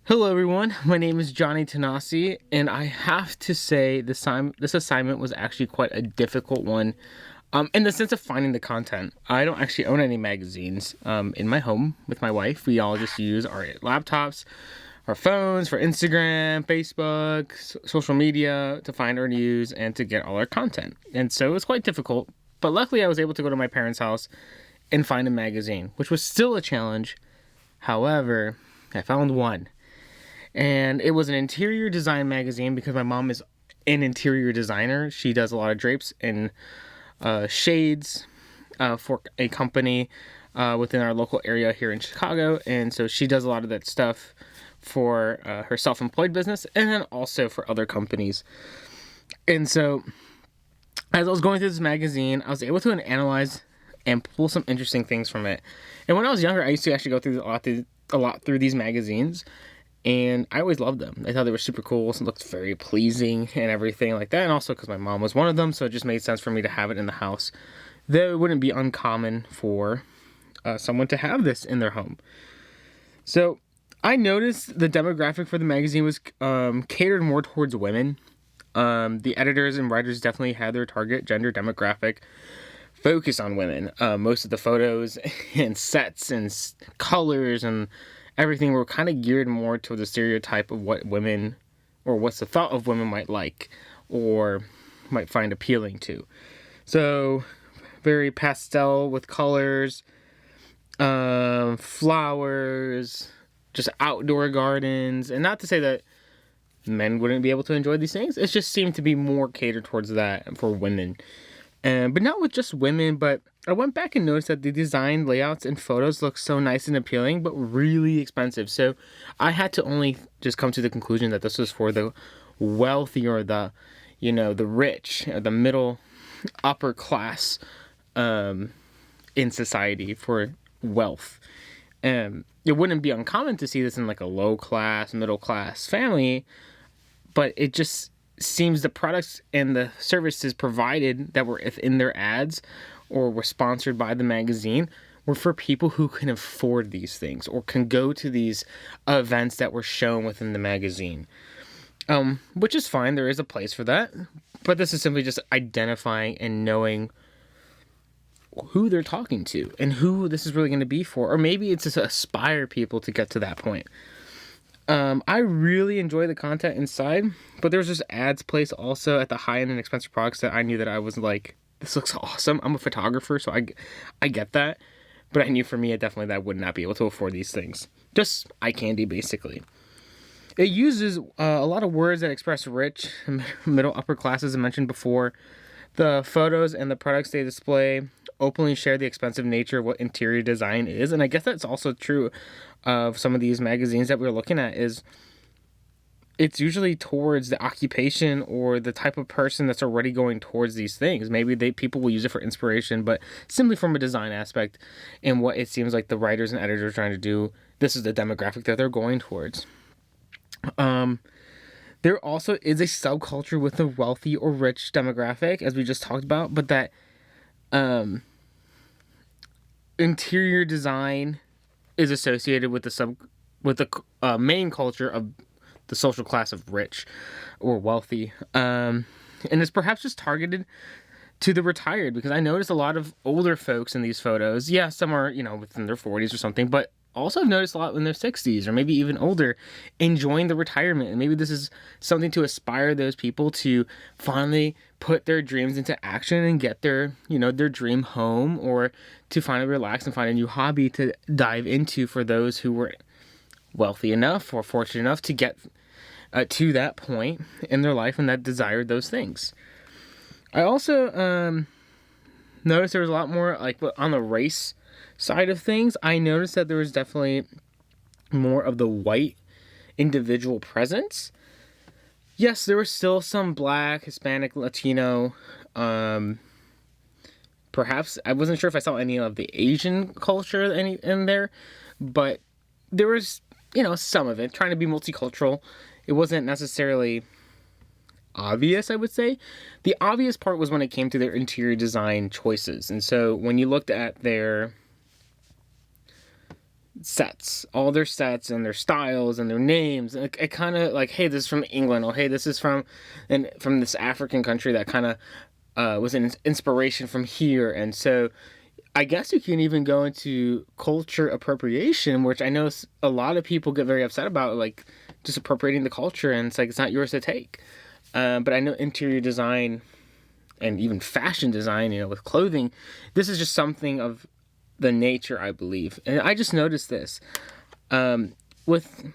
Hello, everyone. My name is Johnny Tanase, and I have to say this assignment was actually quite a difficult one. In the sense of finding the content, I don't actually own any magazines. In my home with my wife, we all just use our laptops, our phones for Instagram, Facebook, social media to find our news and to get all our content. And so it was quite difficult. But luckily, I was able to go to my parents' house and find a magazine, which was still a challenge. However, I found one. And it was an interior design magazine because my mom is an interior designer. She does a lot of drapes and shades for a company within our local area here in Chicago. And so she does a lot of that stuff for her self-employed business and then also for other companies. And so as I was going through this magazine, I was able to analyze and pull some interesting things from it. And when I was younger, I used to actually go through a lot through these magazines. And I always loved them. I thought they were super cool. It looked very pleasing and everything like that. And also because my mom was one of them, so it just made sense for me to have it in the house. Though it wouldn't be uncommon for someone to have this in their home. So I noticed the demographic for the magazine was catered more towards women. The editors and writers definitely had their target gender demographic focus on women. Most of the photos and sets and colors and everything were kind of geared more to the stereotype of what women, or what's the thought of women might like, or might find appealing to. So, very pastel with colors, flowers, just outdoor gardens. And not to say that men wouldn't be able to enjoy these things. It just seemed to be more catered towards that for women. But not with just women, but I went back and noticed that the design layouts and photos look so nice and appealing, but really expensive. So I had to only just come to the conclusion that this was for the wealthy or the rich, or the middle upper class in society for wealth. It wouldn't be uncommon to see this in like a low class, middle class family, but it just seems the products and the services provided that were in their ads or were sponsored by the magazine were for people who can afford these things or can go to these events that were shown within the magazine. Which is fine. There is a place for that. But this is simply just identifying and knowing who they're talking to and who this is really going to be for. Or maybe it's just to aspire people to get to that point. I really enjoy the content inside, but there was just ads placed also at the high-end and expensive products that I knew that I was like, this looks awesome. I'm a photographer, so I get that. But I knew for me, that I would not be able to afford these things. Just eye candy, basically. It uses a lot of words that express rich, middle, upper classes, I mentioned before. The photos and the products they display openly share the expensive nature of what interior design is. And I guess that's also true of some of these magazines that we're looking at, is it's usually towards the occupation or the type of person that's already going towards these things. Maybe people will use it for inspiration, but simply from a design aspect and what it seems like the writers and editors are trying to do, this is the demographic that they're going towards. There also is a subculture with the wealthy or rich demographic, as we just talked about, but that interior design is associated with the main culture of the social class of rich or wealthy, and it's perhaps just targeted to the retired, because I noticed a lot of older folks in these photos. Yeah, some are within their 40s or something, but also I've noticed a lot in their 60s or maybe even older enjoying the retirement. And maybe this is something to aspire those people to finally put their dreams into action and get their dream home, or to finally relax and find a new hobby to dive into for those who were wealthy enough or fortunate enough to get to that point in their life and that desired those things. I also noticed there was a lot more like on the race side of things. I noticed that there was definitely more of the white individual presence. Yes, there was still some Black, Hispanic, Latino. Perhaps I wasn't sure if I saw any of the Asian culture in there, but there was some of it trying to be multicultural. It wasn't necessarily obvious, I would say. The obvious part was when it came to their interior design choices. And so when you looked at their sets, all their sets and their styles and their names. It kind of like, hey, this is from England, or hey, this is from this African country that kind of was an inspiration from here. And so I guess you can even go into culture appropriation, which I know a lot of people get very upset about, like just appropriating the culture, and it's like it's not yours to take. But I know interior design and even fashion design, with clothing, this is just something of the nature, I believe. And I just noticed this with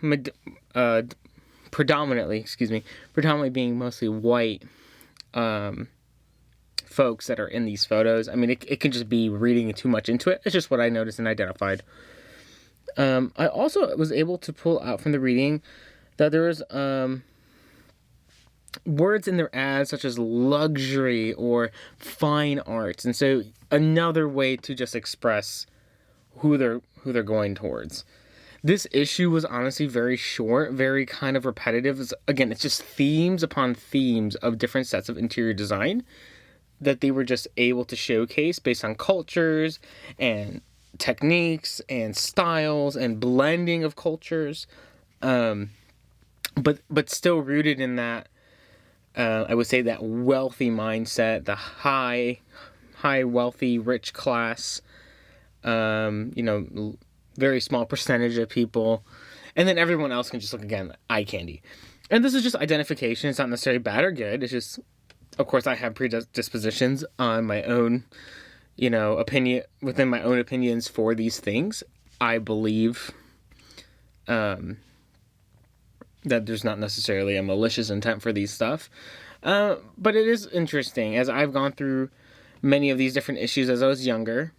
predominantly being mostly white folks that are in these photos. I mean, it can just be reading too much into it. It's just what I noticed and identified. I also was able to pull out from the reading that there was words in their ads such as luxury or fine arts, and so another way to just express who they're going towards. This issue was honestly very short, very kind of repetitive. It's just themes upon themes of different sets of interior design that they were just able to showcase based on cultures and techniques and styles and blending of cultures, but still rooted in that. I would say that wealthy mindset, the high wealthy, rich class, very small percentage of people, and then everyone else can just look, again, eye candy. And this is just identification. It's not necessarily bad or good. It's just, of course, I have predispositions on my own, opinion, within my own opinions for these things. I believe that there's not necessarily a malicious intent for these stuff. But it is interesting, as I've gone through many of these different issues as I was younger,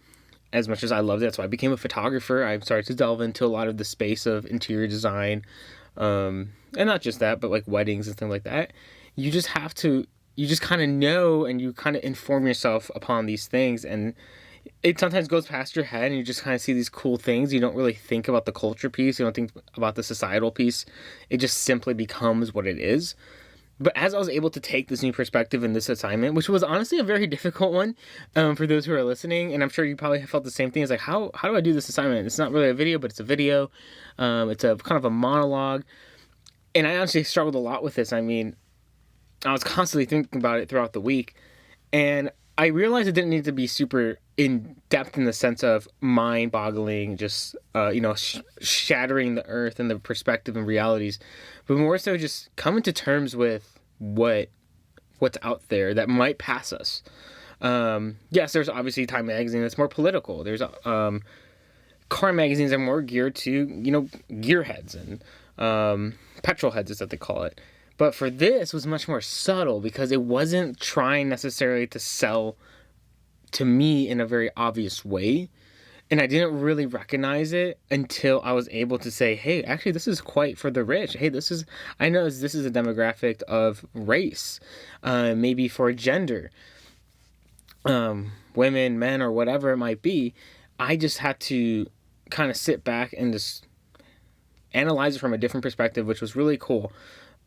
as much as I loved it. That's why I became a photographer. I started to delve into a lot of the space of interior design, and not just that, but like weddings and things like that. You just kind of know, and you kind of inform yourself upon these things, and it sometimes goes past your head, and you just kind of see these cool things. You don't really think about the culture piece. You don't think about the societal piece. It just simply becomes what it is. But as I was able to take this new perspective in this assignment, which was honestly a very difficult one for those who are listening, and I'm sure you probably have felt the same thing. It's like, how do I do this assignment? It's not really a video, but it's a video. It's a kind of a monologue. And I honestly struggled a lot with this. I mean, I was constantly thinking about it throughout the week. And I realized it didn't need to be super in-depth in the sense of mind-boggling, just, shattering the earth and the perspective and realities, but more so just coming to terms with what's out there that might pass us. Yes, there's obviously Time Magazine that's more political. There's car magazines that are more geared to, gearheads and petrol heads is what they call it. But for this, it was much more subtle because it wasn't trying necessarily to sell to me in a very obvious way. And I didn't really recognize it until I was able to say, hey, actually, this is quite for the rich. Hey, I know this is a demographic of race, maybe for gender, women, men, or whatever it might be. I just had to kind of sit back and just analyze it from a different perspective, which was really cool.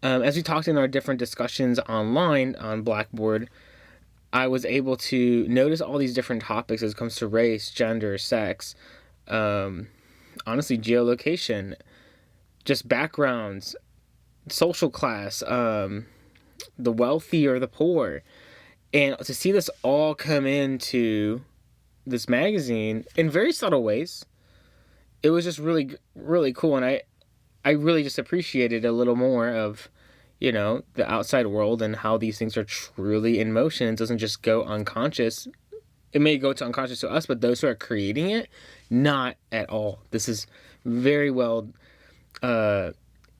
As we talked in our different discussions online on Blackboard, I was able to notice all these different topics as it comes to race, gender, sex, honestly, geolocation, just backgrounds, social class, the wealthy or the poor. And to see this all come into this magazine in very subtle ways, it was just really, really cool. And I really just appreciated a little more of, the outside world and how these things are truly in motion. It doesn't just go unconscious. It may go to unconscious to us, but those who are creating it, not at all. This is very well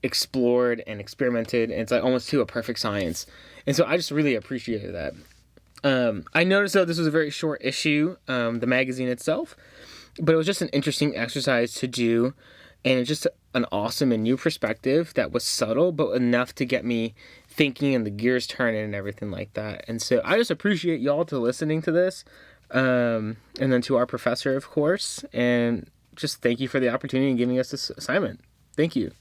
explored and experimented, and it's like almost to a perfect science. And so I just really appreciated that. I noticed, though, this was a very short issue, the magazine itself, but it was just an interesting exercise to do. And it's just an awesome and new perspective that was subtle, but enough to get me thinking and the gears turning and everything like that. And so I just appreciate y'all to listening to this. And then to our professor, of course. And just thank you for the opportunity and giving us this assignment. Thank you.